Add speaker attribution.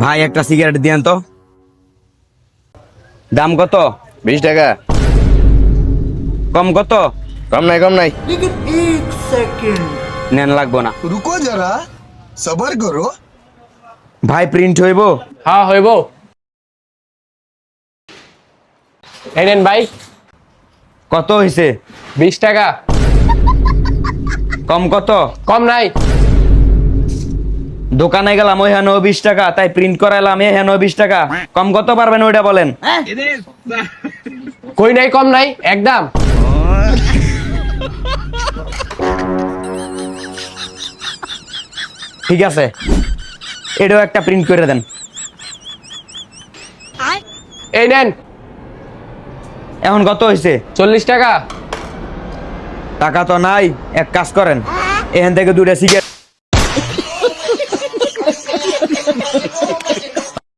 Speaker 1: ভাই একটা সিগারেট দিয়েন তো। দাম কত?
Speaker 2: 20 টাকা।
Speaker 1: কম কত?
Speaker 2: কম নাই।
Speaker 1: নেন, লাগবো না।
Speaker 3: रुको जरा सबर करो।
Speaker 1: ভাই প্রিন্ট হইব?
Speaker 4: হ্যাঁ হইব। এই নেন ভাই।
Speaker 1: কত হইছে?
Speaker 4: 20 টাকা।
Speaker 1: কম কত?
Speaker 4: কম নাই।
Speaker 1: দোকানে গেলাম ওই হেন 20 টাকা, তাই প্রিন্ট করাইলাম এ হেন 20 টাকা। কম কত পারবেন ওইটা বলেন।
Speaker 4: কই নাই কম নাই, একদম।
Speaker 1: ঠিক আছে, এটাও একটা প্রিন্ট করে দেন।
Speaker 4: এই নেন।
Speaker 1: এখন কত হইছে?
Speaker 4: 40 টাকা।
Speaker 1: টাকা তো নাই, এক কাজ করেন, এখান থেকে দুইটা সিগারেট